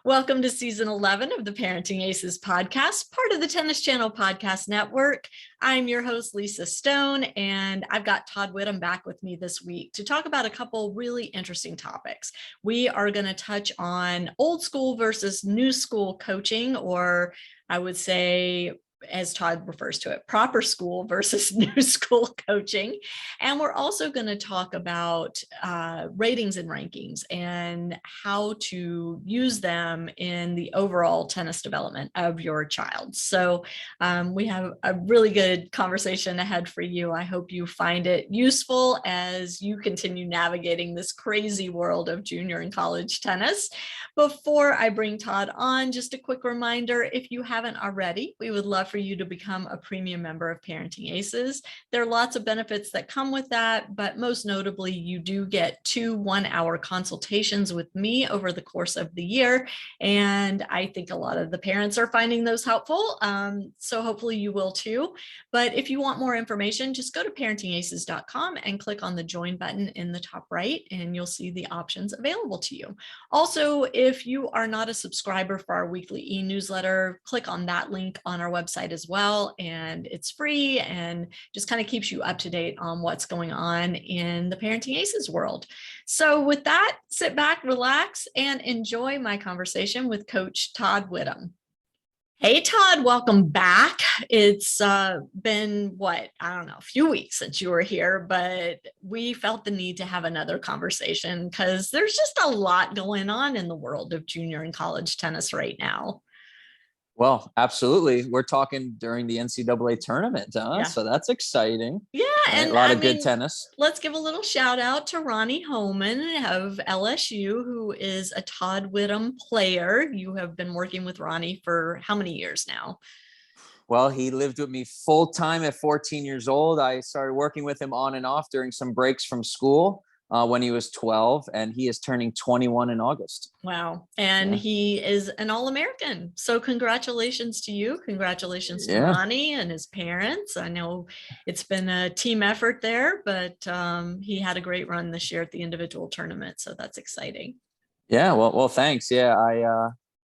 Welcome to season 11 of the Parenting Aces podcast, part of the Tennis Channel Podcast Network. I'm your host, Lisa Stone, and I've got Todd Widom back with me this week to talk about a couple really interesting topics. We are going to touch on old school versus new school coaching, or I would say, as Todd refers to it, proper school versus new school coaching. And we're also going to talk about ratings and rankings and how to use them in the overall tennis development of your child. So we have a really good conversation ahead for you. I hope you find it useful as you continue navigating this crazy world of junior and college tennis. Before I bring Todd on, just a quick reminder, if you haven't already, we would love for you to become a premium member of Parenting Aces. There are lots of benefits that come with that, but most notably, you do get 2 one-hour consultations with me over the course of the year. And I think a lot of the parents are finding those helpful. So hopefully you will too. But if you want more information, just go to parentingaces.com and click on the join button in the top right, and you'll see the options available to you. Also, if you are not a subscriber for our weekly e-newsletter, click on that link on our website as well, and it's free and just kind of keeps you up to date on what's going on in the Parenting Aces world. So with that, sit back, relax, and enjoy my conversation with Coach Todd Widom. Hey, Todd, welcome back. It's been, a few weeks since you were here, but we felt the need to have another conversation because there's just a lot going on in the world of junior and college tennis right now. Well, absolutely. We're talking during the NCAA tournament, huh? Yeah. So that's exciting. Yeah, right? and a lot of good tennis. Let's give a little shout out to Ronnie Holman of LSU, who is a Todd Widom player. You have been working with Ronnie for how many years now? Well, he lived with me full time at 14 years old. I started working with him on and off during some breaks from school when he was 12, and he is turning 21 in August. Wow. And he is an All-American. So congratulations to you. Congratulations to Ronnie and his parents. I know it's been a team effort there, but he had a great run this year at the individual tournament. So that's exciting. Yeah. Well, thanks. Yeah.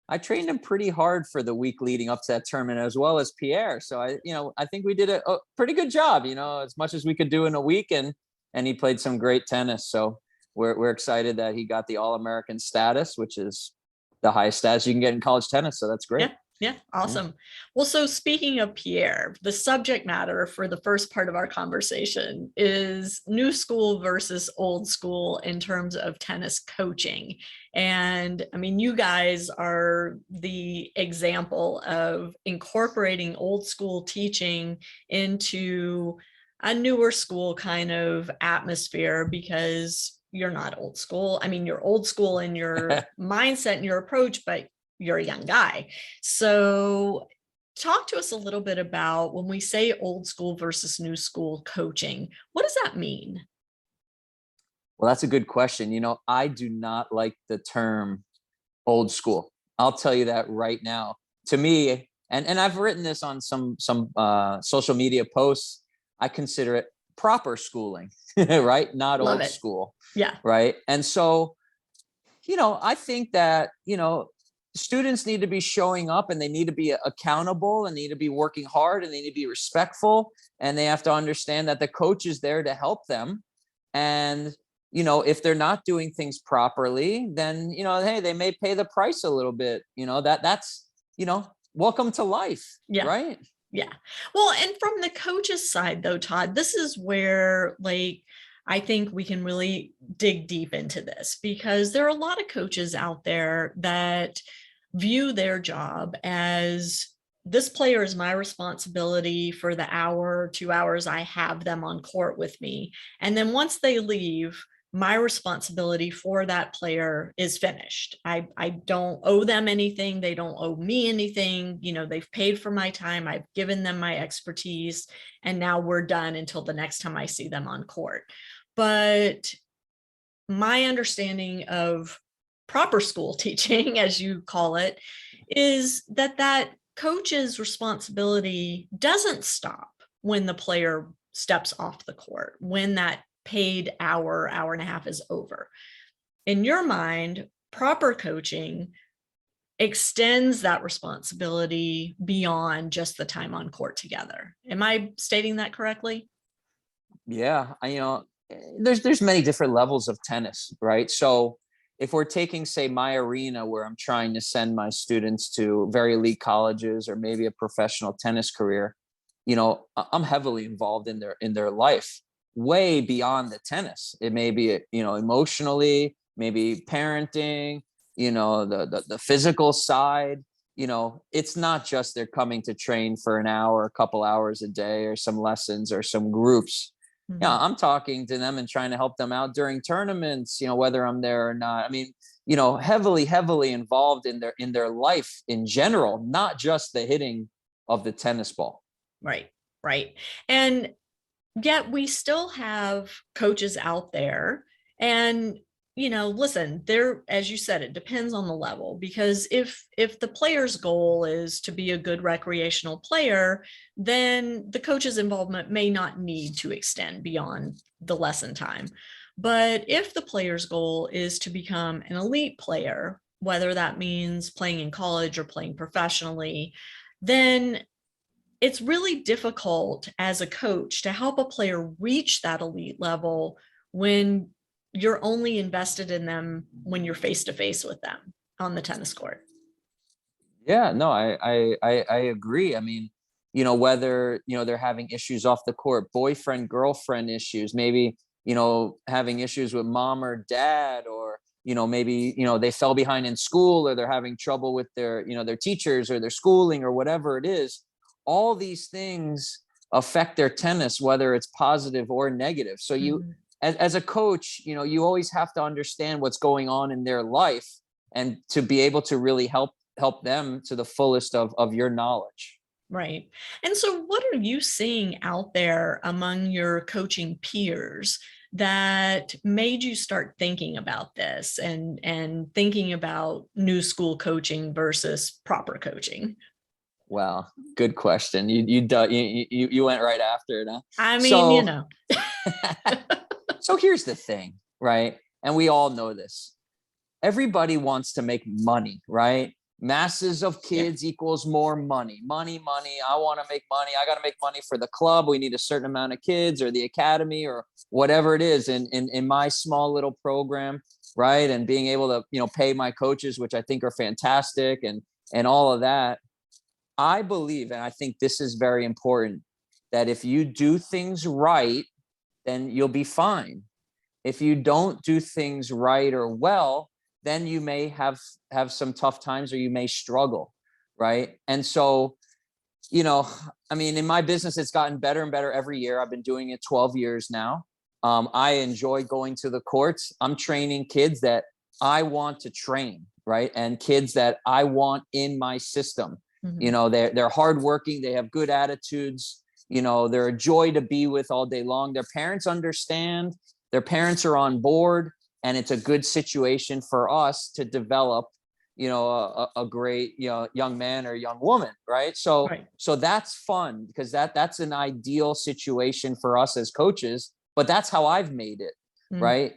I trained him pretty hard for the week leading up to that tournament, as well as Pierre. So I think we did a pretty good job, as much as we could do in a week, and he played some great tennis. So we're excited that he got the All-American status, which is the highest status you can get in college tennis. So that's great. Yeah. Awesome. Yeah. Well, so speaking of Pierre, the subject matter for the first part of our conversation is new school versus old school in terms of tennis coaching. And I mean, you guys are the example of incorporating old school teaching into a newer school kind of atmosphere, because you're not old school. I mean, you're old school in your mindset and your approach, but you're a young guy. So talk to us a little bit about when we say old school versus new school coaching, what does that mean? Well, that's a good question. I do not like the term old school. I'll tell you that right now. To me, and I've written this on some social media posts, I consider it proper schooling, right? Not Love old it. school. Yeah. Right. And so, I think that, students need to be showing up, and they need to be accountable, and need to be working hard, and they need to be respectful, and they have to understand that the coach is there to help them. And, if they're not doing things properly, then, hey, they may pay the price a little bit, that's, welcome to life. Yeah. Right. Yeah. Well, and from the coach's side though, Todd, this is where I think we can really dig deep into this, because there are a lot of coaches out there that view their job as, this player is my responsibility for the hour, 2 hours I have them on court with me. And then once they leave, my responsibility for that player is finished. I don't owe them anything. They don't owe me anything. They've paid for my time. I've given them my expertise, and now we're done until the next time I see them on court. But my understanding of proper school teaching, as you call it, is that coach's responsibility doesn't stop when the player steps off the court, when that paid hour and a half is over. In your mind, proper coaching extends that responsibility beyond just the time on court together. Am I stating that correctly? Yeah, there's many different levels of tennis, right? So if we're taking, say, my arena where I'm trying to send my students to very elite colleges or maybe a professional tennis career, I'm heavily involved in their life, way beyond the tennis. It may be, emotionally, maybe parenting, the physical side. It's not just they're coming to train for an hour, a couple hours a day, or some lessons or some groups. Yeah, I'm talking to them and trying to help them out during tournaments, whether I'm there or not. I mean, heavily involved in their life in general, not just the hitting of the tennis ball. Right, right. And yet we still have coaches out there. And, listen, there, as you said, it depends on the level, because if the player's goal is to be a good recreational player, then the coach's involvement may not need to extend beyond the lesson time. But if the player's goal is to become an elite player, whether that means playing in college or playing professionally, then it's really difficult as a coach to help a player reach that elite level when you're only invested in them when you're face to face with them on the tennis court. Yeah, no, I agree. I mean, whether, they're having issues off the court, boyfriend, girlfriend issues, maybe, having issues with mom or dad, or, maybe, they fell behind in school, or they're having trouble with their teachers or their schooling or whatever it is. All these things affect their tennis, whether it's positive or negative. So as a coach, you always have to understand what's going on in their life and to be able to really help them to the fullest of your knowledge. Right. And so what are you seeing out there among your coaching peers that made you start thinking about this and thinking about new school coaching versus proper coaching? Well, good question. You went right after it, huh? I mean, So here's the thing, right? And we all know this. Everybody wants to make money, right? Masses of kids equals more money. Money. I want to make money. I got to make money for the club. We need a certain amount of kids, or the academy, or whatever it is in my small little program, right? And being able to, pay my coaches, which I think are fantastic, and all of that. I believe, and I think this is very important, that if you do things right, then you'll be fine. If you don't do things right or well, then you may have some tough times, or you may struggle, right? And so, I mean, in my business, it's gotten better and better every year. I've been doing it 12 years now. I enjoy going to the courts. I'm training kids that I want to train, right? And kids that I want in my system. They're hardworking. They have good attitudes. They're a joy to be with all day long. Their parents understand. Their parents are on board. And it's a good situation for us to develop, a great, young man or young woman, right? So that's fun, because that's an ideal situation for us as coaches. But that's how I've made it, right?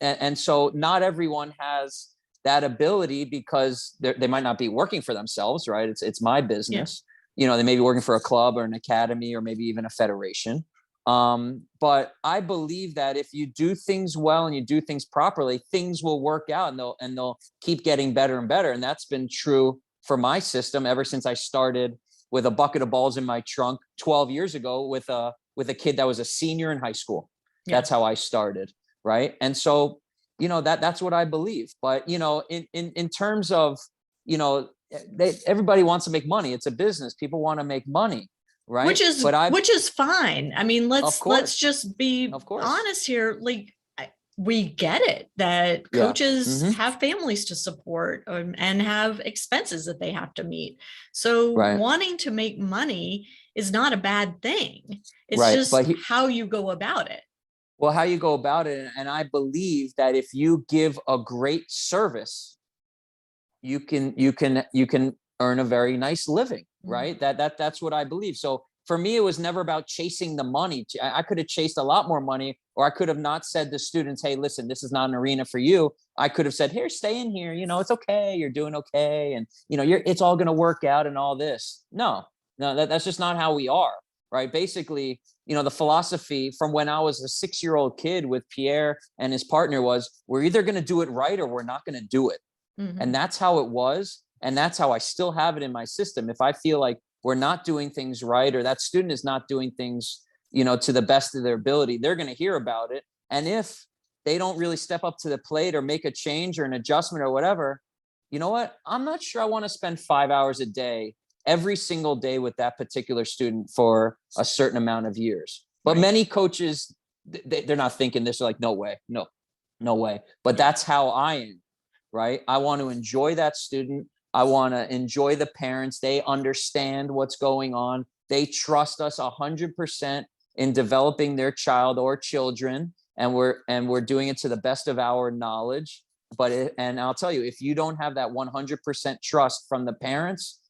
And so not everyone has that ability, because they might not be working for themselves, right? It's my business. They may be working for a club or an academy, or maybe even a federation. But I believe that if you do things well and you do things properly, things will work out, and they'll keep getting better and better. And that's been true for my system ever since I started with a bucket of balls in my trunk 12 years ago with a kid that was a senior in high school. That's how I started. Right. And so, that's what I believe. But, in terms of, everybody wants to make money. It's a business. People want to make money. Right. Which is fine. I mean, let's just be honest here. Like, we get it that coaches have families to support and have expenses that they have to meet. So wanting to make money is not a bad thing. It's just how you go about it. Well, how you go about it. And I believe that if you give a great service, you can earn a very nice living, right? That's what I believe. So for me, it was never about chasing the money. I could have chased a lot more money, or I could have not said to students, hey, listen, this is not an arena for you. I could have said, here, stay in here. It's okay. You're doing okay. And, it's all going to work out and all this. No, that's just not how we are. Right. Basically, the philosophy from when I was a 6-year-old kid with Pierre and his partner was, we're either going to do it right or we're not going to do it. Mm-hmm. And that's how it was. And that's how I still have it in my system. If I feel like we're not doing things right, or that student is not doing things, to the best of their ability, they're going to hear about it. And if they don't really step up to the plate or make a change or an adjustment or whatever, you know what? I'm not sure I want to spend 5 hours a day, every single day with that particular student for a certain amount of years. But many coaches, they're not thinking this. They're like, no way, no way. But that's how I am, right? I want to enjoy that student. I want to enjoy the parents. They understand what's going on. They trust us 100% in developing their child or children. And we're doing it to the best of our knowledge. And I'll tell you, if you don't have that 100% trust from the parents,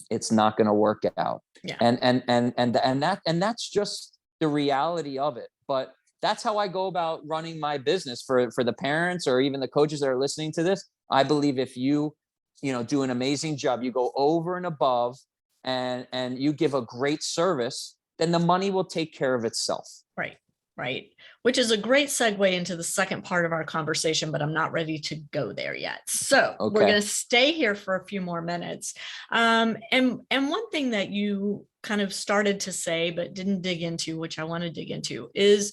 it's not going to work out. Yeah. And that's just the reality of it. But that's how I go about running my business for the parents or even the coaches that are listening to this. I believe if you do an amazing job, you go over and above and you give a great service, then the money will take care of itself. Right. Which is a great segue into the second part of our conversation, but I'm not ready to go there yet. So We're going to stay here for a few more minutes. And one thing that you kind of started to say, but didn't dig into, which I want to dig into, is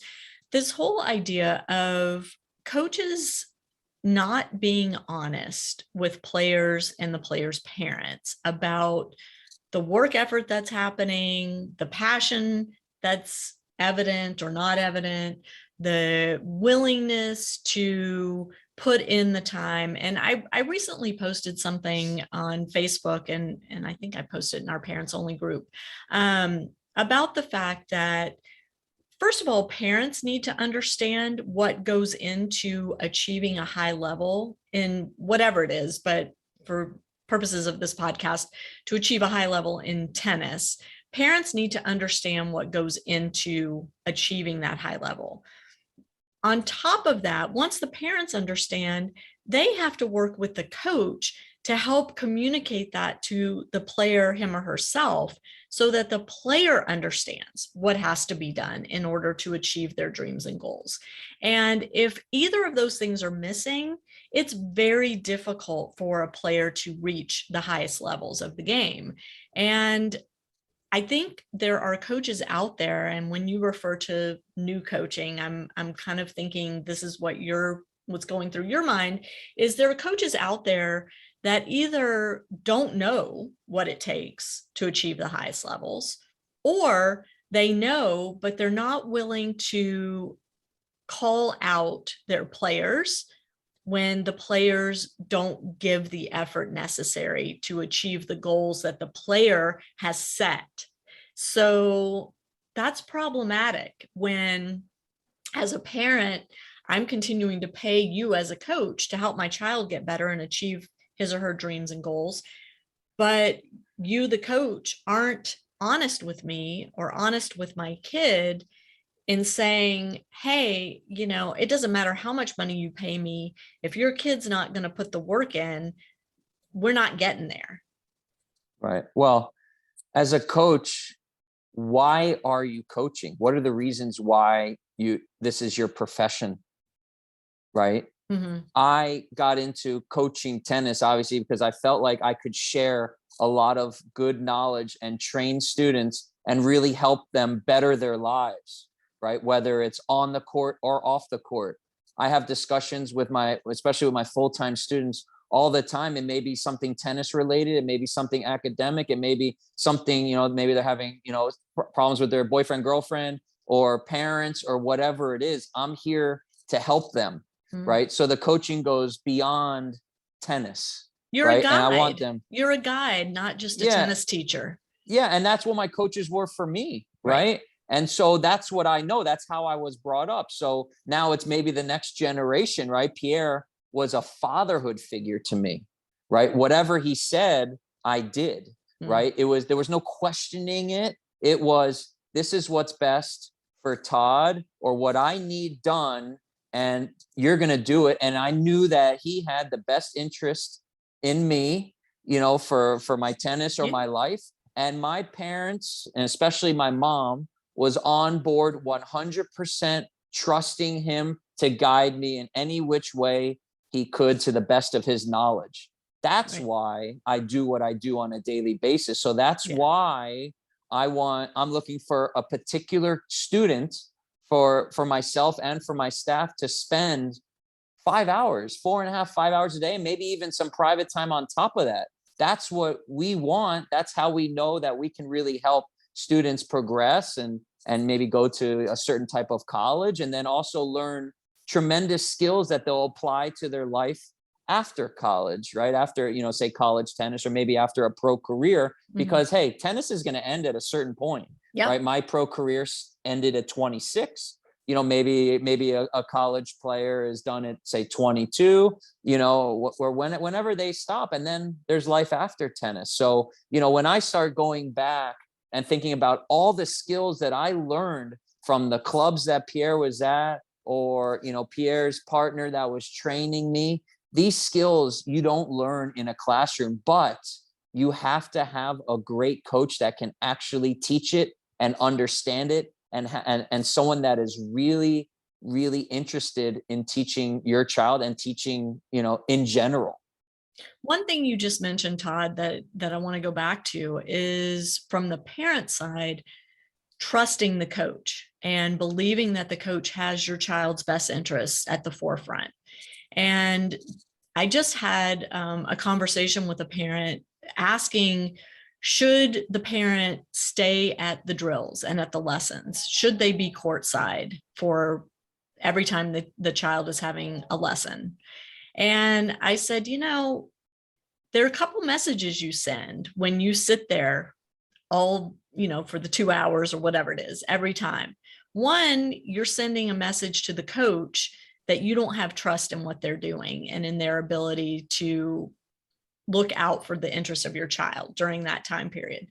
this whole idea of coaches not being honest with players and the players' parents about the work effort that's happening, the passion that's evident or not evident, the willingness to put in the time. And I recently posted something on Facebook, and I think I posted in our parents only group, about the fact that, first of all, parents need to understand what goes into achieving a high level in whatever it is, but for purposes of this podcast, to achieve a high level in tennis, parents need to understand what goes into achieving that high level. On top of that, once the parents understand, they have to work with the coach to help communicate that to the player, him or herself, so that the player understands what has to be done in order to achieve their dreams and goals. And if either of those things are missing, it's very difficult for a player to reach the highest levels of the game. And I think there are coaches out there, and when you refer to new coaching, I'm kind of thinking this is what's going through your mind, is there are coaches out there that either don't know what it takes to achieve the highest levels, or they know, but they're not willing to call out their players when the players don't give the effort necessary to achieve the goals that the player has set. So that's problematic when, as a parent, I'm continuing to pay you as a coach to help my child get better and achieve his or her dreams and goals, but you, the coach, aren't honest with me or honest with my kid in saying, hey, it doesn't matter how much money you pay me. If your kid's not going to put the work in, we're not getting there. Right. Well, as a coach, why are you coaching? What are the reasons why this is your profession? Right. Mm-hmm. I got into coaching tennis, obviously, because I felt like I could share a lot of good knowledge and train students and really help them better their lives. Right? Whether it's on the court or off the court. I have discussions especially with my full-time students all the time. It may be something tennis related. It may be something academic. It may be something, maybe they're having, problems with their boyfriend, girlfriend, or parents, or whatever it is. I'm here to help them. Mm-hmm. Right. So the coaching goes beyond tennis. You're right? a guide. And I want them. You're a guide, not just a tennis teacher. Yeah. And that's what my coaches were for me. Right. And so that's what I know. That's how I was brought up. So now it's maybe the next generation, right? Pierre was a fatherhood figure to me, right? Whatever he said, I did, right? There was no questioning it. It was, this is what's best for Todd, or what I need done, and you're going to do it. And I knew that he had the best interest in me, for my tennis or my life. And my parents, and especially my mom, was on board 100%, trusting him to guide me in any which way he could to the best of his knowledge. That's why I do what I do on a daily basis. So that's why I'm looking for a particular student for myself and for my staff to spend 5 hours, 4.5, 5 hours a day, and maybe even some private time on top of that. That's what we want. That's how we know that we can really help students progress and maybe go to a certain type of college, and then also learn tremendous skills that they'll apply to their life after college, right? After, say college tennis, or maybe after a pro career, because hey, tennis is going to end at a certain point, right? My pro career ended at 26. Maybe a college player is done at say 22, or whenever they stop, and then there's life after tennis. So, when I start going back and thinking about all the skills that I learned from the clubs that Pierre was at, or, Pierre's partner that was training me, these skills you don't learn in a classroom, but you have to have a great coach that can actually teach it and understand it, and someone that is really, really interested in teaching your child and teaching, in general. One thing you just mentioned, Todd, that I want to go back to is from the parent side, trusting the coach and believing that the coach has your child's best interests at the forefront. And I just had a conversation with a parent asking, should the parent stay at the drills and at the lessons? Should they be courtside for every time the child is having a lesson? And I said, there are a couple messages you send when you sit there all, for the 2 hours or whatever it is, every time. One, you're sending a message to the coach that you don't have trust in what they're doing and in their ability to look out for the interests of your child during that time period.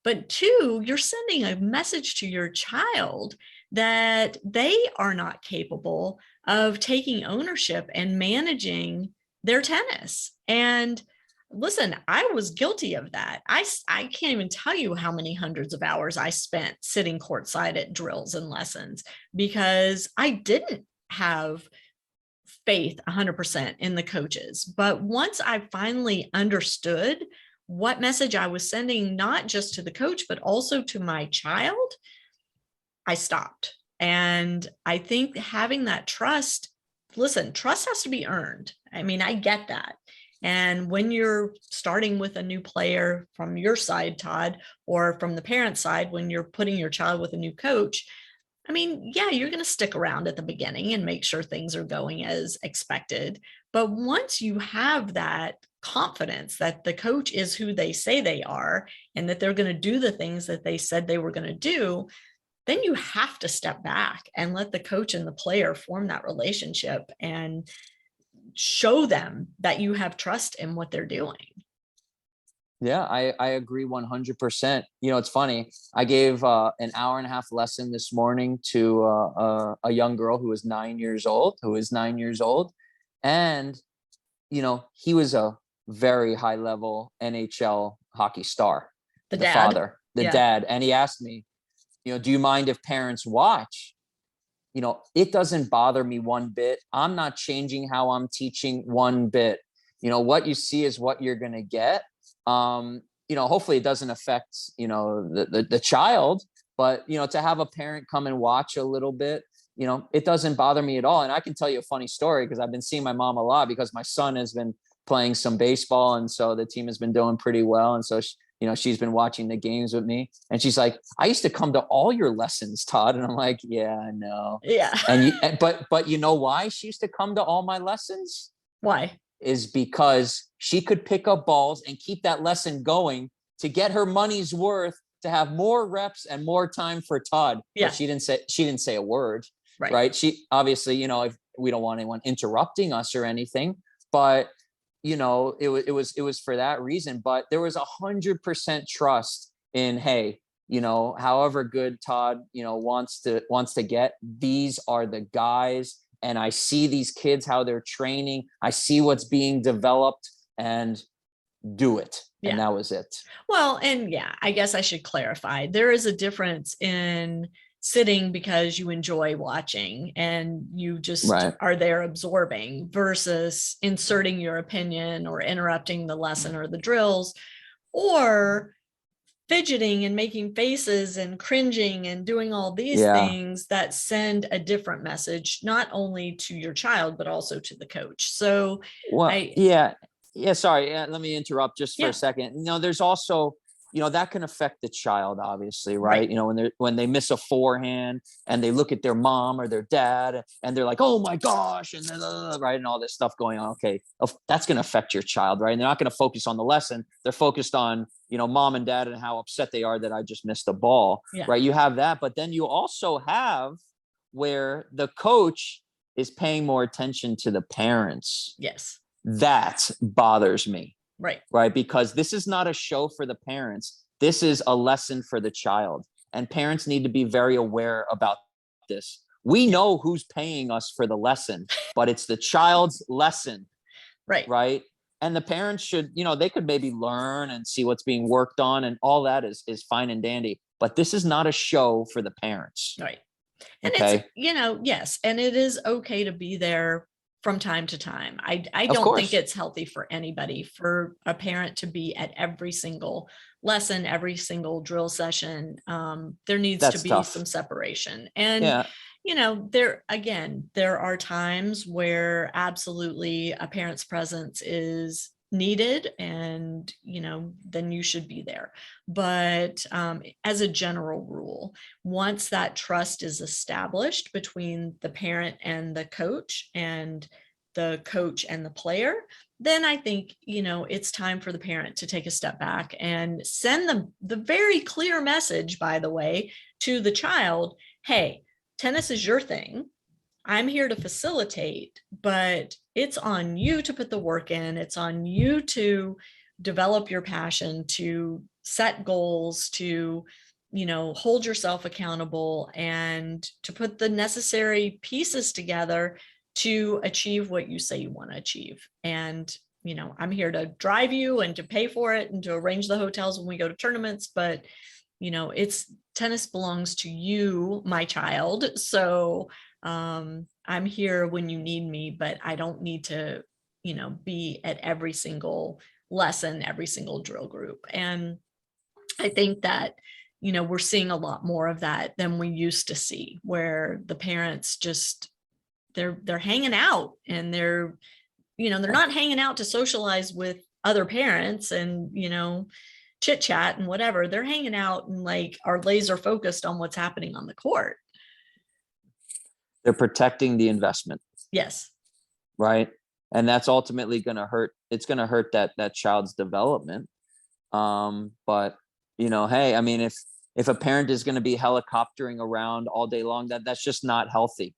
But two, you're sending a message to your child that they are not capable of taking ownership and managing their tennis. And listen, I was guilty of that. I can't even tell you how many hundreds of hours I spent sitting courtside at drills and lessons because I didn't have faith 100% in the coaches. But once I finally understood what message I was sending, not just to the coach, but also to my child, I stopped. And I think having that trust, listen, trust has to be earned. I mean, I get that. And when you're starting with a new player from your side, Todd, or from the parent side, when you're putting your child with a new coach, I mean, yeah, you're going to stick around at the beginning and make sure things are going as expected. But once you have that confidence that the coach is who they say they are and that they're going to do the things that they said they were going to do, then you have to step back and let the coach and the player form that relationship and show them that you have trust in what they're doing. Yeah, I agree 100%. It's funny. I gave an hour and a half lesson this morning to a young girl who is 9 years old, And, he was a very high level NHL hockey star, the dad. And he asked me, do you mind if parents watch? It doesn't bother me one bit. I'm not changing how I'm teaching one bit. What you see is what you're going to get. Hopefully it doesn't affect, the child, but, to have a parent come and watch a little bit, it doesn't bother me at all. And I can tell you a funny story because I've been seeing my mom a lot because my son has been playing some baseball. And so the team has been doing pretty well. And so, she's been watching the games with me and she's like, I used to come to all your lessons, Todd. And I'm like, yeah, I know. Yeah. But you know why she used to come to all my lessons? Why? Is because she could pick up balls and keep that lesson going to get her money's worth, to have more reps and more time for Todd. Yeah. But she didn't say a word. Right. She obviously, if we don't want anyone interrupting us or anything, but it was for that reason. But there was 100% trust in, hey, however good Todd, wants to get, these are the guys. And I see these kids, how they're training. I see what's being developed, and do it. Yeah. And that was it. Well, and yeah, I guess I should clarify. There is a difference in sitting because you enjoy watching and you just are there absorbing versus inserting your opinion or interrupting the lesson or the drills, or fidgeting and making faces and cringing and doing all these things that send a different message, not only to your child, but also to the coach. So, sorry. Let me interrupt just for a second. There's also, that can affect the child, obviously, right? When they miss a forehand and they look at their mom or their dad and they're like, oh my gosh, and then, right, and all this stuff going on. Okay, that's going to affect your child, right? And they're not going to focus on the lesson. They're focused on, mom and dad and how upset they are that I just missed the ball, right? You have that, but then you also have where the coach is paying more attention to the parents. Yes. That bothers me. Right. Because this is not a show for the parents. This is a lesson for the child. And parents need to be very aware about this. We know who's paying us for the lesson, but it's the child's lesson. Right. And the parents should, they could maybe learn and see what's being worked on, and all that is fine and dandy. But this is not a show for the parents. Right. And it's, yes. And it is okay to be there from time to time. I don't think it's healthy for anybody, for a parent to be at every single lesson, every single drill session. There needs to be some separation. And, there are times where absolutely a parent's presence is needed, and then you should be there. But as a general rule, once that trust is established between the parent and the coach and the player, then I think it's time for the parent to take a step back and send the very clear message, by the way, to the child. Hey, tennis is your thing. I'm here to facilitate, but it's on you to put the work in. It's on you to develop your passion, to set goals, to, hold yourself accountable, and to put the necessary pieces together to achieve what you say you want to achieve. And, I'm here to drive you and to pay for it and to arrange the hotels when we go to tournaments, but tennis belongs to you, my child. So I'm here when you need me, but I don't need to, be at every single lesson, every single drill group. And I think that, we're seeing a lot more of that than we used to see, where the parents just, they're hanging out, and they're not hanging out to socialize with other parents and, chit chat and whatever. They're hanging out and are laser focused on what's happening on the court. They're protecting the investment. Yes. Right. And that's ultimately going to hurt. It's going to hurt that child's development. But hey, I mean, if a parent is going to be helicoptering around all day long, that's just not healthy.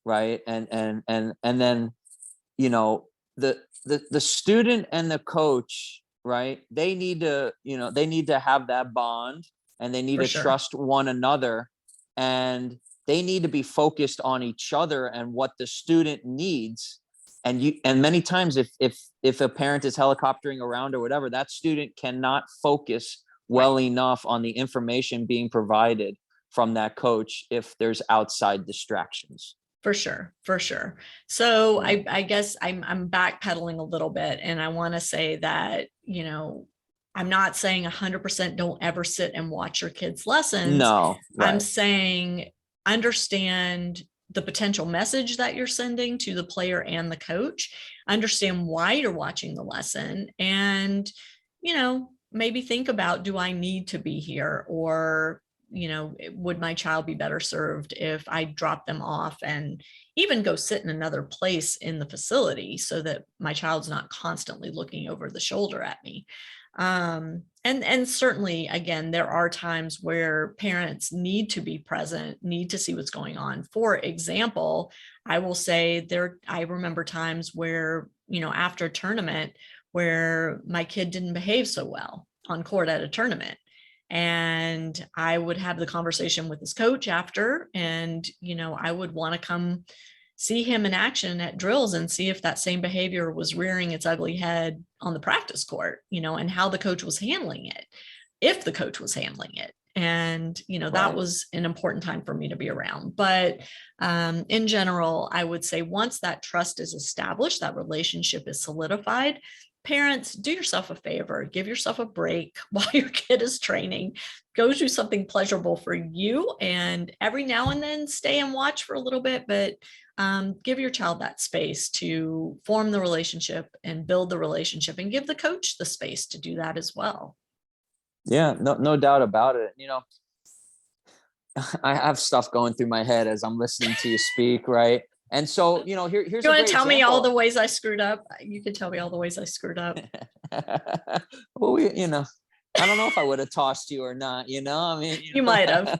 Right. And then, the student and the coach, right, they need to have that bond, and they need to trust one another, and they need to be focused on each other and what the student needs. And many times if a parent is helicoptering around or whatever, that student cannot focus well enough on the information being provided from that coach if there's outside distractions. For sure. So I guess I'm backpedaling a little bit, and I want to say that, I'm not saying 100% don't ever sit and watch your kids' lessons. No, right. I'm saying understand the potential message that you're sending to the player and the coach, understand why you're watching the lesson, and, maybe think about, do I need to be here? Or, would my child be better served if I drop them off and even go sit in another place in the facility so that my child's not constantly looking over the shoulder at me? And certainly, again, there are times where parents need to be present, need to see what's going on. For example, I will say I remember times where, after a tournament where my kid didn't behave so well on court at a tournament. And I would have the conversation with his coach after, and, I would want to come see him in action at drills and see if that same behavior was rearing its ugly head on the practice court, and how the coach was handling it, if the coach was handling it. And, that was an important time for me to be around. But in general, I would say once that trust is established, that relationship is solidified, parents, do yourself a favor, give yourself a break while your kid is training, go do something pleasurable for you. And every now and then stay and watch for a little bit, but give your child that space to form the relationship and build the relationship, and give the coach the space to do that as well. Yeah, no doubt about it. I have stuff going through my head as I'm listening to you speak, right? And so, here's you want to tell me all the ways I screwed up? You can tell me all the ways I screwed up. Well, I don't know if I would have tossed you or not, I mean, you might have.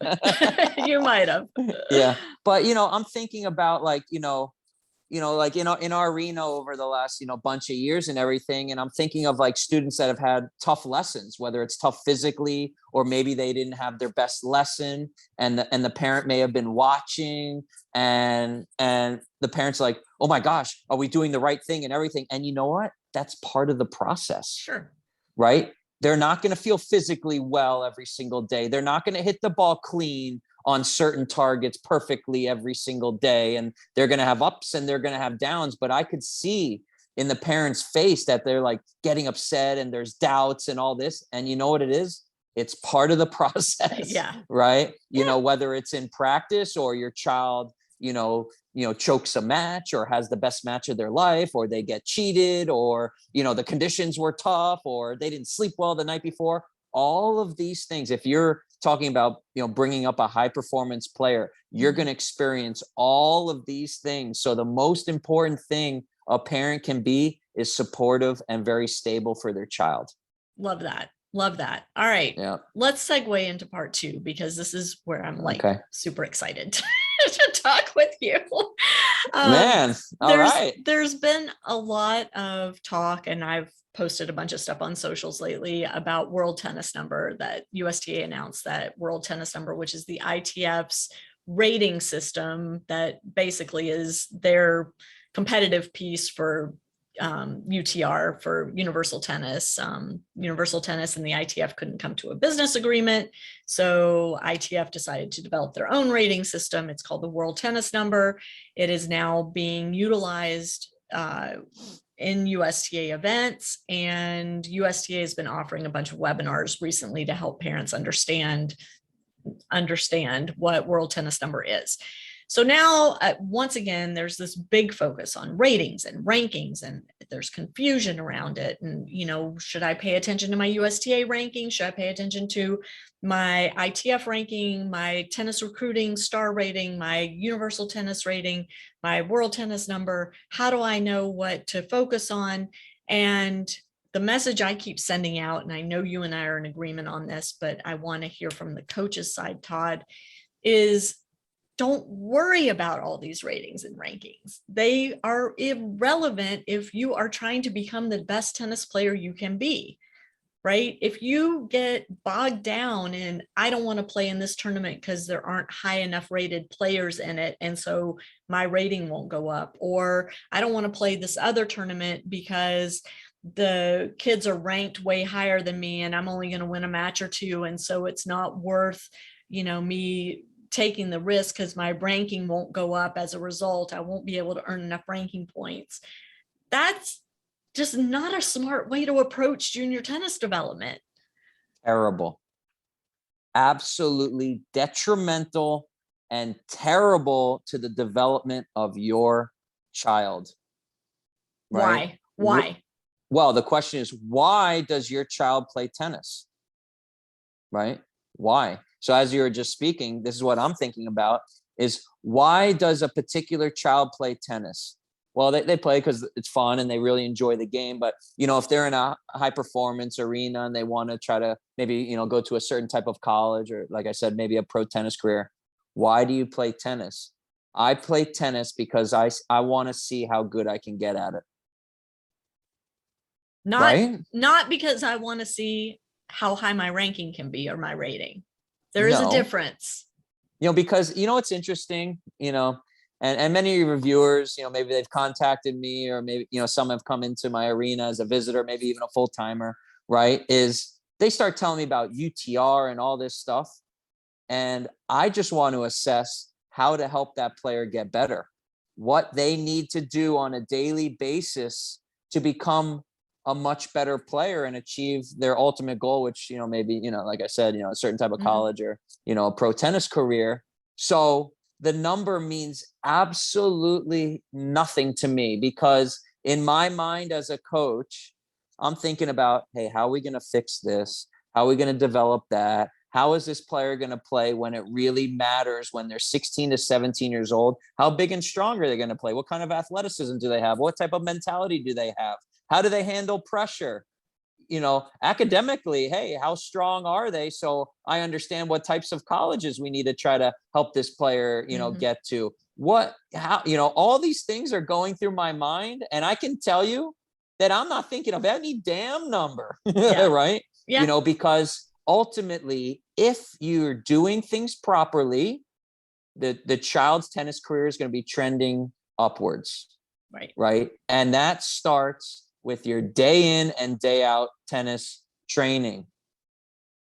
You might have. Yeah. But, I'm thinking about like in our arena over the last, bunch of years and everything. And I'm thinking of like students that have had tough lessons, whether it's tough physically, or maybe they didn't have their best lesson, and the parent may have been watching, and the parent's like, oh my gosh, are we doing the right thing and everything? And you know what? That's part of the process. Sure. Right? They're not going to feel physically well every single day. They're not going to hit the ball clean on certain targets perfectly every single day. And they're going to have ups and they're going to have downs. But I could see in the parents' face that they're like getting upset and there's doubts and all this. And you know what it is? It's part of the process. Yeah. Right. Whether it's in practice or your child, chokes a match or has the best match of their life, or they get cheated, or, the conditions were tough, or they didn't sleep well the night before. All of these things, if you're talking about, bringing up a high performance player, you're going to experience all of these things. So the most important thing a parent can be is supportive and very stable for their child. Love that. Love that. All right. Yeah. Let's segue into part 2, because this is where I'm like super excited to talk with you. Man, all right. There's been a lot of talk, and I've posted a bunch of stuff on socials lately about World Tennis Number, that USTA announced that World Tennis Number, which is the ITF's rating system that basically is their competitive piece for UTR, for universal tennis. Universal tennis and the ITF couldn't come to a business agreement, so ITF decided to develop their own rating system. It's called the World Tennis Number. It is now being utilized in USTA events, and USTA has been offering a bunch of webinars recently to help parents understand what World Tennis Number is. So now, once again, there's this big focus on ratings and rankings, and there's confusion around it. And, should I pay attention to my USTA ranking? Should I pay attention to my ITF ranking, my tennis recruiting star rating, my universal tennis rating, my World Tennis Number? How do I know what to focus on? And the message I keep sending out, and I know you and I are in agreement on this, but I want to hear from the coach's side, Todd, is don't worry about all these ratings and rankings. They are irrelevant if you are trying to become the best tennis player you can be, right? If you get bogged down in, I don't want to play in this tournament because there aren't high enough rated players in it, and so my rating won't go up, or I don't want to play this other tournament because the kids are ranked way higher than me and I'm only going to win a match or two, and so it's not worth, me taking the risk because my ranking won't go up. As a result, I won't be able to earn enough ranking points. That's just not a smart way to approach junior tennis development. Terrible. Absolutely detrimental and terrible to the development of your child. Right? Why? Well, the question is, why does your child play tennis? Right? Why? So as you were just speaking, this is what I'm thinking about, is why does a particular child play tennis? Well, they play because it's fun and they really enjoy the game. But, if they're in a high performance arena and they want to try to maybe, go to a certain type of college, or like I said, maybe a pro tennis career. Why do you play tennis? I play tennis because I want to see how good I can get at it. Not because I want to see how high my ranking can be or my rating. There is a difference. Because, it's interesting, and many of your reviewers, maybe they've contacted me, or maybe, some have come into my arena as a visitor, maybe even a full timer, right? Is they start telling me about UTR and all this stuff. And I just want to assess how to help that player get better, what they need to do on a daily basis to become a much better player and achieve their ultimate goal, which, maybe, like I said, a certain type of college or, a pro tennis career. So the number means absolutely nothing to me, because in my mind as a coach, I'm thinking about, hey, how are we going to fix this? How are we going to develop that? How is this player going to play when it really matters, when they're 16 to 17 years old? How big and strong are they going to play? What kind of athleticism do they have? What type of mentality do they have? How do they handle pressure? Academically, hey, how strong are they? So I understand what types of colleges we need to try to help this player, get to. All these things are going through my mind. And I can tell you that I'm not thinking of any damn number, right? Yeah. Because ultimately, if you're doing things properly, the child's tennis career is going to be trending upwards. Right. And that starts with your day in and day out tennis training.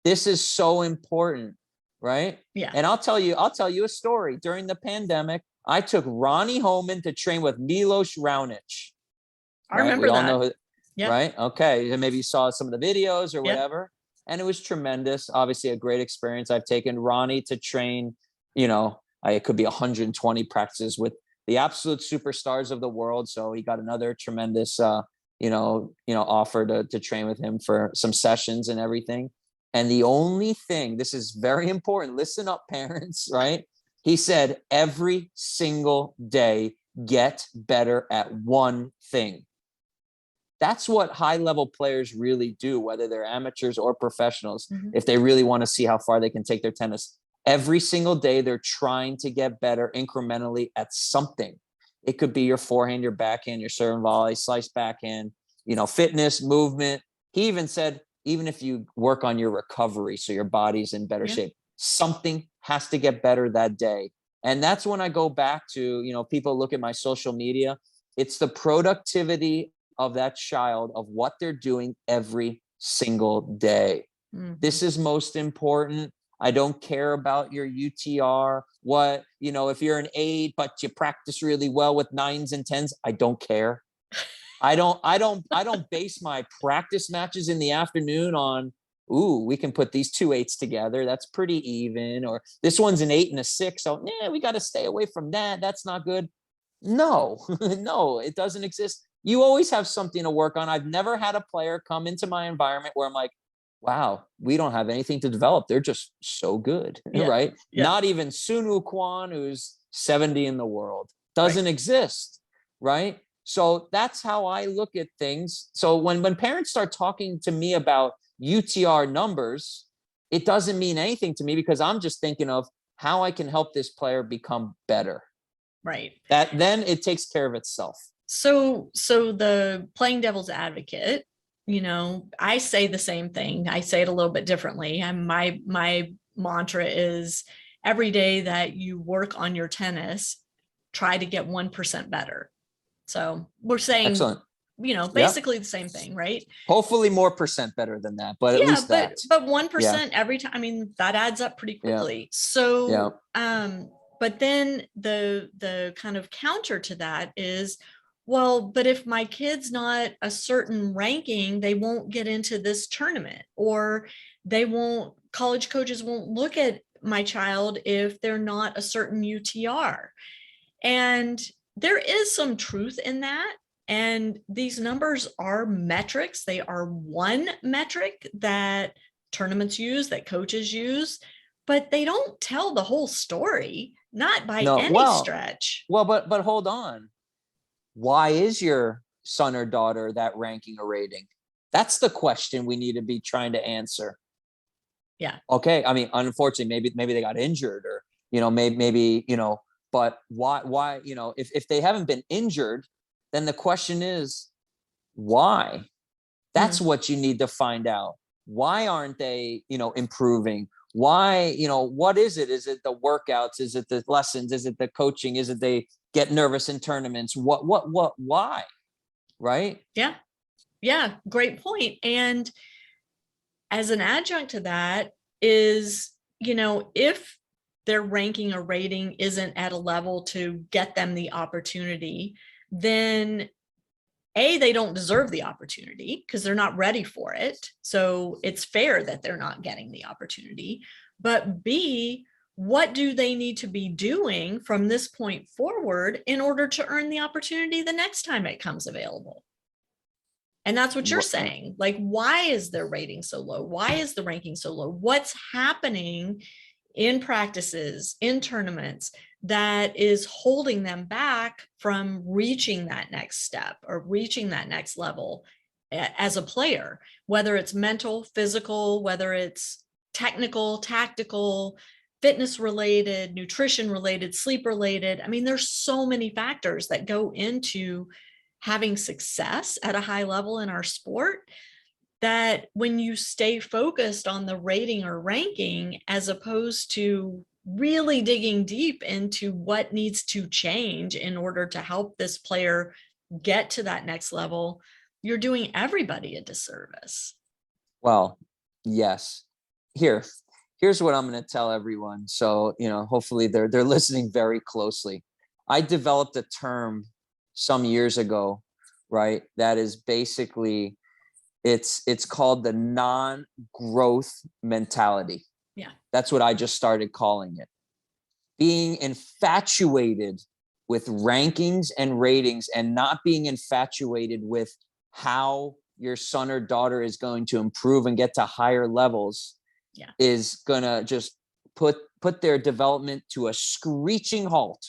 This is so important, right? Yeah. And I'll tell you a story. During the pandemic, I took Ronnie Holman to train with Milos Raonic. I remember that. We all know who, right? Okay. And maybe you saw some of the videos or whatever. And it was tremendous. Obviously a great experience. I've taken Ronnie to train, it could be 120 practices with the absolute superstars of the world. So he got another tremendous, offer to train with him for some sessions and everything. And the only thing, this is very important, listen up, parents, right? He said, every single day, get better at one thing. That's what high-level players really do, whether they're amateurs or professionals, if they really want to see how far they can take their tennis. Every single day, they're trying to get better incrementally at something. It could be your forehand, your backhand, your serve and volley, slice backhand, fitness, movement. He even said, even if you work on your recovery so your body's in better shape, something has to get better that day. And that's when I go back to, people look at my social media. It's the productivity of that child, of what they're doing every single day. This is most important. I don't care about your UTR. What, if you're an 8, but you practice really well with 9s and 10s, I don't care. I don't base my practice matches in the afternoon on, we can put these 2 8s together. That's pretty even. Or this one's an 8 and a 6. So we got to stay away from that. That's not good. No, no, it doesn't exist. You always have something to work on. I've never had a player come into my environment where I'm like, wow, we don't have anything to develop. They're just so good, right? Yeah. Not even Sunu Kwan, who's 70 in the world, doesn't exist, right? So that's how I look at things. So when parents start talking to me about UTR numbers, it doesn't mean anything to me, because I'm just thinking of how I can help this player become better. Right. That then it takes care of itself. So the playing devil's advocate, I say the same thing. I say it a little bit differently. And my mantra is, every day that you work on your tennis, try to get 1% better. So we're saying, excellent. Basically the same thing, right? Hopefully more percent better than that, but at least that. But 1% every time, I mean, that adds up pretty quickly. Yeah. So, but then the kind of counter to that is, well, but if my kid's not a certain ranking, they won't get into this tournament, or college coaches won't look at my child if they're not a certain UTR. And there is some truth in that. And these numbers are metrics. They are one metric that tournaments use, that coaches use, but they don't tell the whole story, not by any stretch. Well, but hold on. Why is your son or daughter that ranking or rating? That's the question we need to be trying to answer. Yeah. Okay. I mean, unfortunately, maybe they got injured, or, maybe, but why, if they haven't been injured, then the question is, why? That's what you need to find out. Why aren't they, improving? Why, what is it? Is it the workouts? Is it the lessons? Is it the coaching? Is it they get nervous in tournaments? Why? Right? Yeah. Yeah. Great point. And as an adjunct to that is, if their ranking or rating isn't at a level to get them the opportunity, then they don't deserve the opportunity because they're not ready for it. So it's fair that they're not getting the opportunity. But B, what do they need to be doing from this point forward in order to earn the opportunity the next time it comes available? And that's what you're saying. Like, why is their rating so low? Why is the ranking so low? What's happening in practices, in tournaments, that is holding them back from reaching that next step or reaching that next level as a player, whether it's mental, physical, whether it's technical, tactical, fitness related, nutrition related, sleep related. I mean, there's so many factors that go into having success at a high level in our sport, that when you stay focused on the rating or ranking, as opposed to really digging deep into what needs to change in order to help this player get to that next level, you're doing everybody a disservice. Well, yes. Here's what I'm going to tell everyone. So, hopefully they're listening very closely. I developed a term some years ago, right? That is basically, it's called the non-growth mentality. Yeah. That's what I just started calling it. Being infatuated with rankings and ratings and not being infatuated with how your son or daughter is going to improve and get to higher levels is going to just put their development to a screeching halt.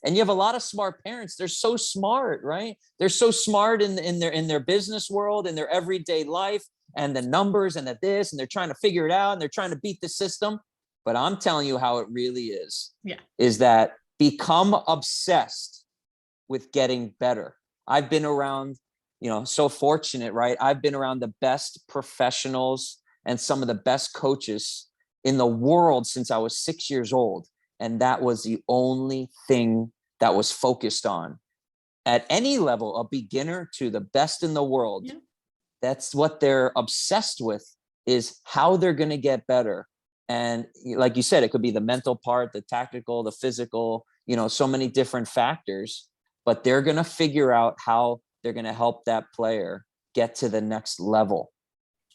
And you have a lot of smart parents. They're so smart, right? They're so smart in their business world, in their everyday life, and the numbers and the this, and they're trying to figure it out and they're trying to beat the system. But I'm telling you how it really is. Yeah. Is that become obsessed with getting better. I've been around, so fortunate, right? I've been around the best professionals and some of the best coaches in the world since I was 6 years old. And that was the only thing that was focused on at any level, a beginner to the best in the world. Yeah. That's what they're obsessed with, is how they're going to get better. And like you said, it could be the mental part, the tactical, the physical, so many different factors, but they're going to figure out how they're going to help that player get to the next level.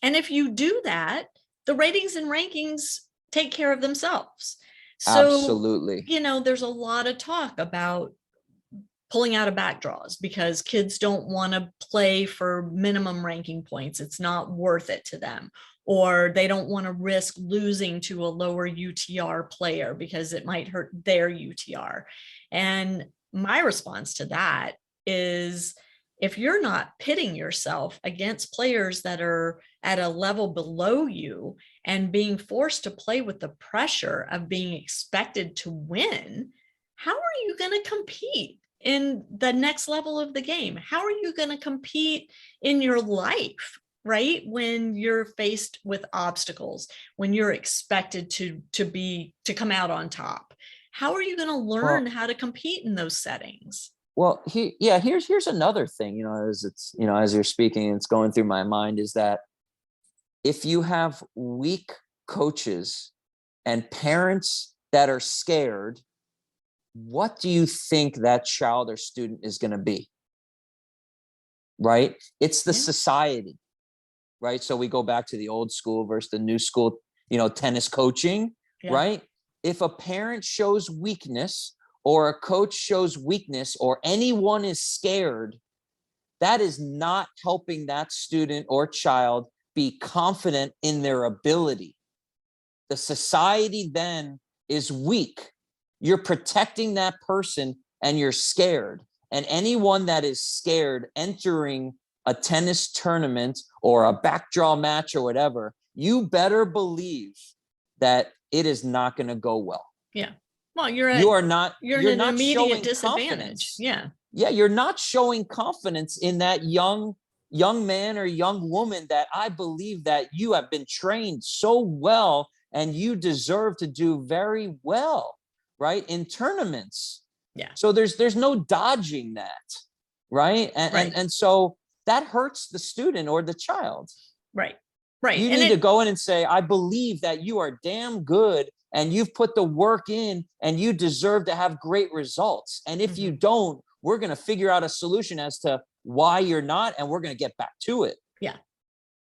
And if you do that, the ratings and rankings take care of themselves. So, absolutely. There's a lot of talk about pulling out of back draws because kids don't want to play for minimum ranking points. It's not worth it to them. Or they don't want to risk losing to a lower UTR player because it might hurt their UTR. And my response to that is, if you're not pitting yourself against players that are at a level below you and being forced to play with the pressure of being expected to win, how are you going to compete in the next level of the game? How are you going to compete in your life, right? When you're faced with obstacles, when you're expected to come out on top, how are you going to learn how to compete in those settings? Well, here's another thing, as you're speaking, it's going through my mind, is that if you have weak coaches and parents that are scared, what do you think that child or student is going to be? Right? It's the society, right? So we go back to the old school versus the new school, tennis coaching, right? If a parent shows weakness, or a coach shows weakness, or anyone is scared, that is not helping that student or child be confident in their ability. The society then is weak. You're protecting that person and you're scared. And anyone that is scared entering a tennis tournament or a backdraw match or whatever, you better believe that it is not going to go well. Yeah. Well, you're not an immediate showing disadvantage. confidence. Yeah. Yeah. You're not showing confidence in that young young man or young woman that I believe that you have been trained so well and you deserve to do very well, right? In tournaments. Yeah. So there's no dodging that, right? And so that hurts the student or the child. Right. You need to go in and say, I believe that you are damn good and you've put the work in and you deserve to have great results. And if you don't, we're going to figure out a solution as to why you're not, and we're going to get back to it. Yeah.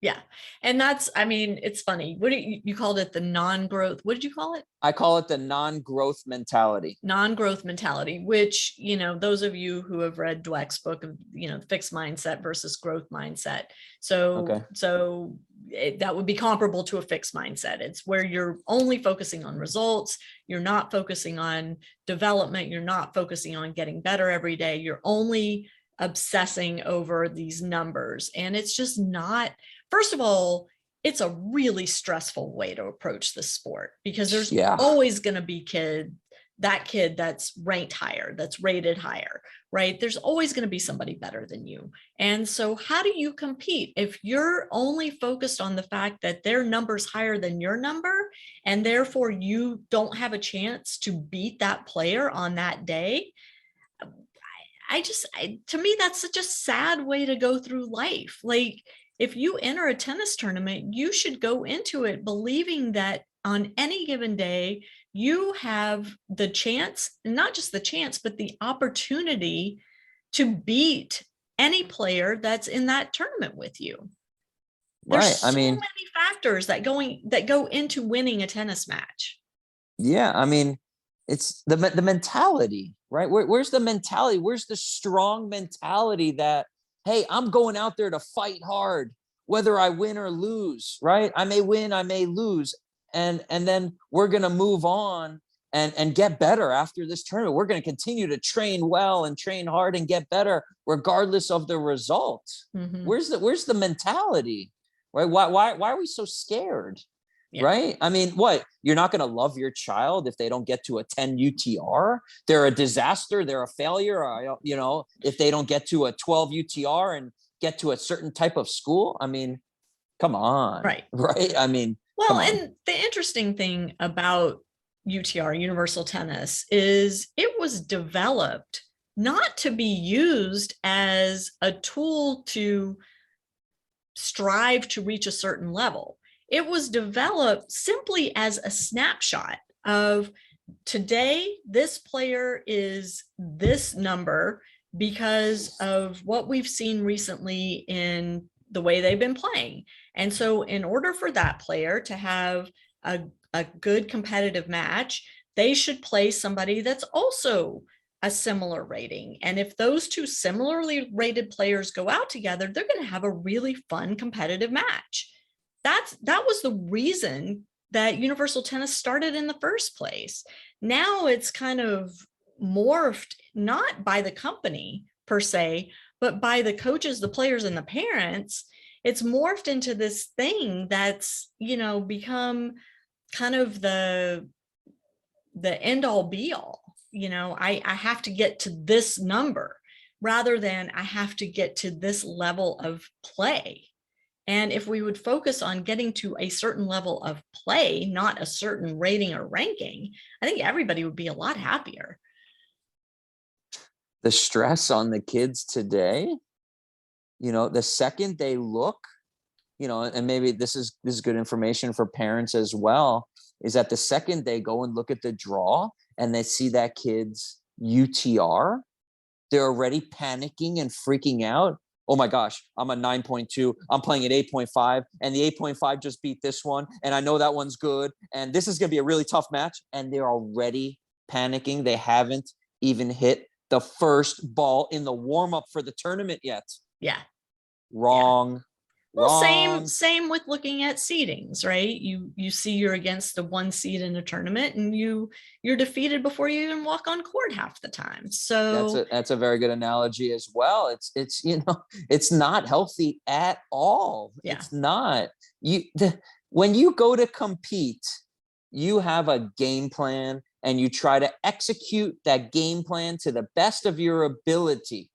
Yeah. And that's, I mean, it's funny. What you called it? The non-growth. What did you call it? I call it the non-growth mentality. Non-growth mentality, which, those of you who have read Dweck's book of, fixed mindset versus growth mindset. So that would be comparable to a fixed mindset. It's where you're only focusing on results. You're not focusing on development. You're not focusing on getting better every day. You're only obsessing over these numbers. And it's just not, first of all, it's a really stressful way to approach the sport, because there's always going to be that kid that's ranked higher, that's rated higher, right? There's always going to be somebody better than you. And so how do you compete if you're only focused on the fact that their number's higher than your number, and therefore you don't have a chance to beat that player on that day? To me, that's such a sad way to go through life. Like, if you enter a tennis tournament, you should go into it believing that on any given day, you have the chance, not just the chance, but the opportunity to beat any player that's in that tournament with you. There's so many factors that go into winning a tennis match. Yeah. I mean, it's the mentality, right? Where's the mentality? Where's the strong mentality that, hey, I'm going out there to fight hard, whether I win or lose, right? I may win, I may lose. And then we're going to move on and get better after this tournament. We're going to continue to train well and train hard and get better regardless of the result. Mm-hmm. Where's the mentality, right? Why are we so scared? Yeah. Right? I mean, what? You're not going to love your child if they don't get to a 10 UTR? They're a disaster. They're a failure. If they don't get to a 12 UTR and get to a certain type of school. I mean, come on. Right. I mean, well, and the interesting thing about UTR, Universal Tennis, is it was developed not to be used as a tool to strive to reach a certain level. It was developed simply as a snapshot of today, this player is this number because of what we've seen recently in the way they've been playing. And so in order for that player to have a good competitive match, they should play somebody that's also a similar rating. And if those two similarly rated players go out together, they're going to have a really fun competitive match. That was the reason that Universal Tennis started in the first place. Now it's kind of morphed, not by the company per se, but by the coaches, the players, and the parents. It's morphed into this thing that's, become kind of the end all be all. I have to get to this number rather than I have to get to this level of play. And if we would focus on getting to a certain level of play, not a certain rating or ranking, I think everybody would be a lot happier. The stress on the kids today, the second they look, and maybe this is good information for parents as well, is that the second they go and look at the draw and they see that kid's UTR, they're already panicking and freaking out. Oh my gosh, I'm a 9.2. I'm playing at 8.5, and the 8.5 just beat this one, and I know that one's good, and this is going to be a really tough match, and they're already panicking. They haven't even hit the first ball in the warm-up for the tournament yet. Yeah. Wrong. Yeah. Well, same with looking at seedings, right? You see you're against the one seed in a tournament, and you're defeated before you even walk on court half the time. So that's a very good analogy as well. It's it's not healthy at all. Yeah. It's not. When you go to compete, you have a game plan and you try to execute that game plan to the best of your ability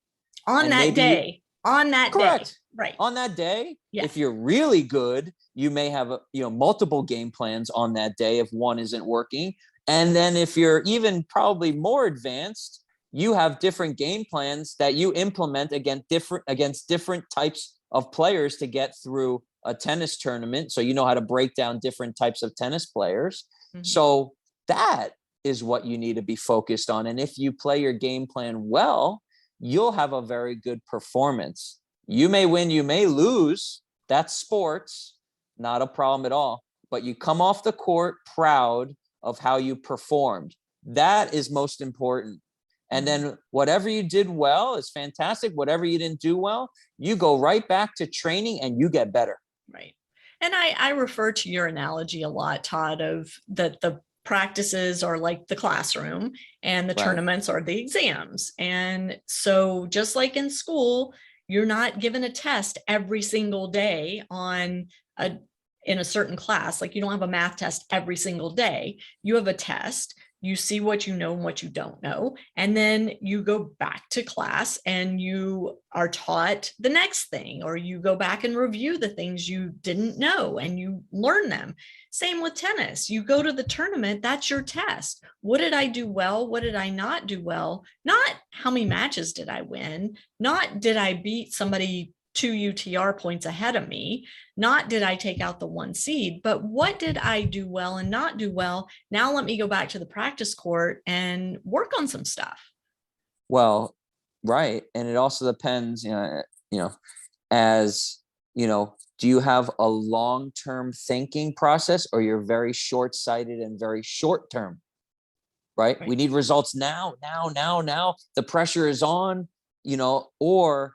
on that day. On that correct. day. Right. On that day, Yeah. if you're really good, you may have multiple game plans on that day if one isn't working. And then if you're even probably more advanced, you have different game plans that you implement against different types of players to get through a tennis tournament. So you know how to break down different types of tennis players. Mhm. So that is what you need to be focused on. And if you play your game plan well, you'll have a very good performance. You may win, you may lose. That's sports, not a problem at all. But you come off the court proud of how you performed. That is most important. And then whatever you did well is fantastic. Whatever you didn't do well, you go right back to training and you get better. Right. And I refer to your analogy a lot, Todd, of that the practices are like the classroom and the Right. tournaments are the exams. And so just like in school, you're not given a test every single day in a certain class. Like you don't have a math test every single day. You have a test. You see what you know and what you don't know. And then you go back to class and you are taught the next thing, or you go back and review the things you didn't know and you learn them. Same with tennis. You go to the tournament, that's your test. What did I do well? What did I not do well? Not how many matches did I win? Not did I beat somebody 2 UTR points ahead of me? Not did I take out the 1 seed, but what did I do well and not do well? Now let me go back to the practice court and work on some stuff. Well, right. And it also depends, as, do you have a long-term thinking process, or you're very short-sighted and very short-term, right? We need results now. The pressure is on, or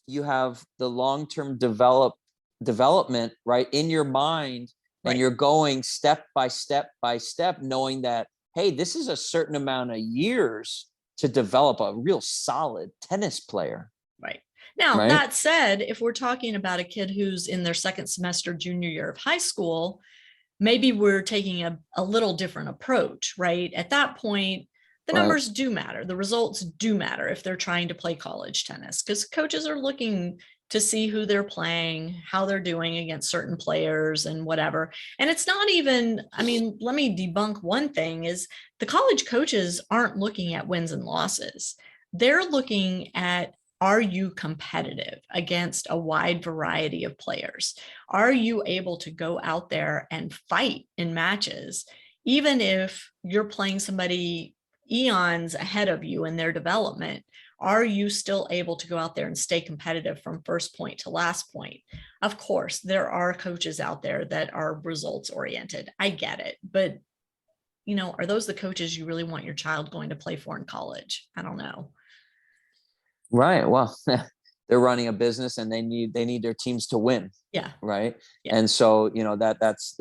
you have the long-term development, right, in your mind, and you're going step by step by step, knowing that, hey, this is a certain amount of years to develop a real solid tennis player. Right. Now, that said, if we're talking about a kid who's in their second semester, junior year of high school, maybe we're taking a little different approach, right? At that point, the numbers do matter. The results do matter if they're trying to play college tennis, because coaches are looking to see who they're playing, how they're doing against certain players and whatever. And it's not even, let me debunk one thing, is the college coaches aren't looking at wins and losses. They're looking at, are you competitive against a wide variety of players? Are you able to go out there and fight in matches, even if you're playing somebody eons ahead of you in their development? Are you still able to go out there and stay competitive from first point to last point? Of course, there are coaches out there that are results oriented. I get it. But, are those the coaches you really want your child going to play for in college? I don't know. Right. Well, they're running a business and they need their teams to win. Yeah. Right. Yeah. And so, that's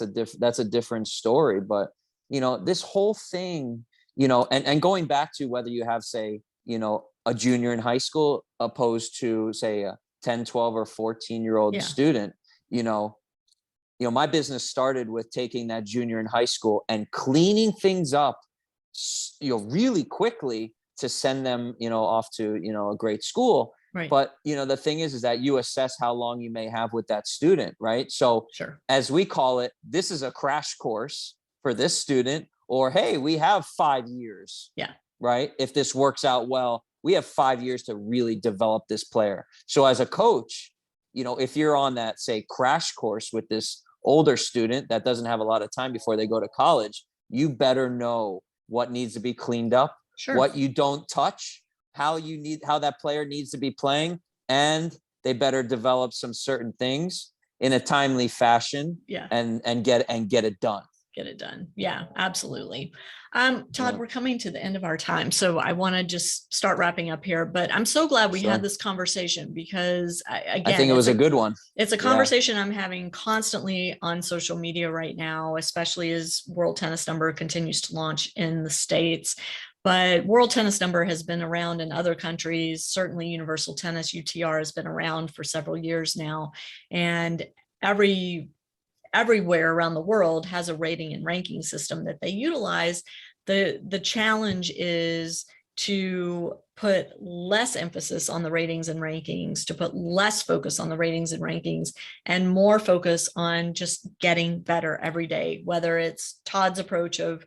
a different story. But, this whole thing, and going back to whether you have, say, a junior in high school opposed to, say, a 10, 12 or 14-year-old student, my business started with taking that junior in high school and cleaning things up, really quickly to send them, off to, a great school. Right. But, the thing is that you assess how long you may have with that student. Right. So as we call it, this is a crash course for this student, or, hey, we have 5 years. Yeah. Right. If this works out well, we have 5 years to really develop this player. So as a coach, if you're on that, say, crash course with this older student that doesn't have a lot of time before they go to college, you better know what needs to be cleaned up, what you don't touch, how that player needs to be playing, and they better develop some certain things in a timely fashion. And get it done. Get it done. Yeah, absolutely. Todd, we're coming to the end of our time, so I want to just start wrapping up here, but I'm so glad we had this conversation, because I think it was a good one. It's a conversation I'm having constantly on social media right now, especially as World Tennis Number continues to launch in the States. But World Tennis Number has been around in other countries. Certainly Universal Tennis, UTR, has been around for several years now. And everywhere around the world has a rating and ranking system that they utilize. The challenge is to put less emphasis on the ratings and rankings, to put less focus on the ratings and rankings, and more focus on just getting better every day, whether it's Todd's approach of,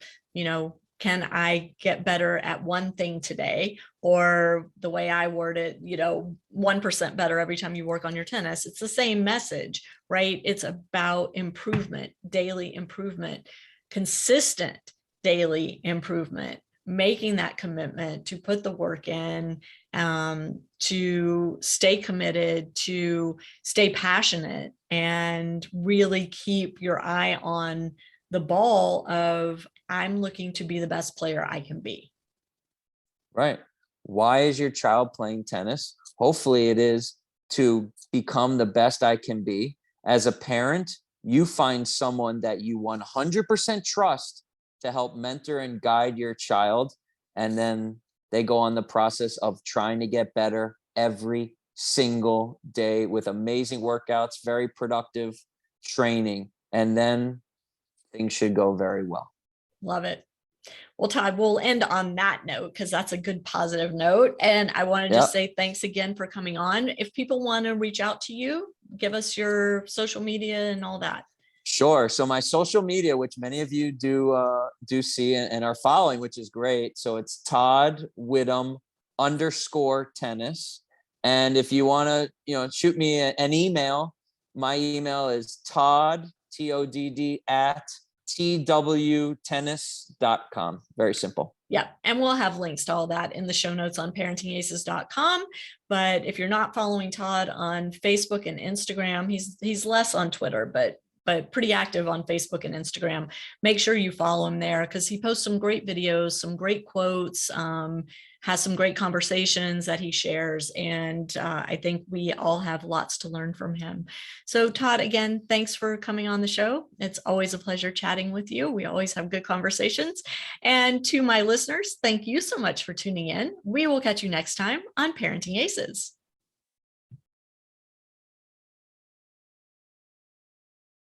can I get better at one thing today? Or the way I word it, 1% better every time you work on your tennis. It's the same message, right? It's about improvement, daily improvement, consistent daily improvement, making that commitment to put the work in, to stay committed, to stay passionate, and really keep your eye on the ball of, I'm looking to be the best player I can be. Right. Why is your child playing tennis? Hopefully it is to become the best I can be. As a parent, you find someone that you 100% trust to help mentor and guide your child. And then they go on the process of trying to get better every single day with amazing workouts, very productive training. And then things should go very well. Love it. Well, Todd, we'll end on that note because that's a good positive note. And I want to just say thanks again for coming on. If people want to reach out to you, give us your social media and all that. Sure. So my social media, which many of you do see and are following, which is great. So it's Todd Widom _tennis. And if you want to, shoot me an email, my email is Todd, TODD @twtennis.com. Very simple. Yeah. And we'll have links to all that in the show notes on parentingaces.com. But if you're not following Todd on Facebook and Instagram, he's less on Twitter, but pretty active on Facebook and Instagram. Make sure you follow him there because he posts some great videos, some great quotes, has some great conversations that he shares. And I think we all have lots to learn from him. So Todd, again, thanks for coming on the show. It's always a pleasure chatting with you. We always have good conversations. And to my listeners, thank you so much for tuning in. We will catch you next time on Parenting Aces.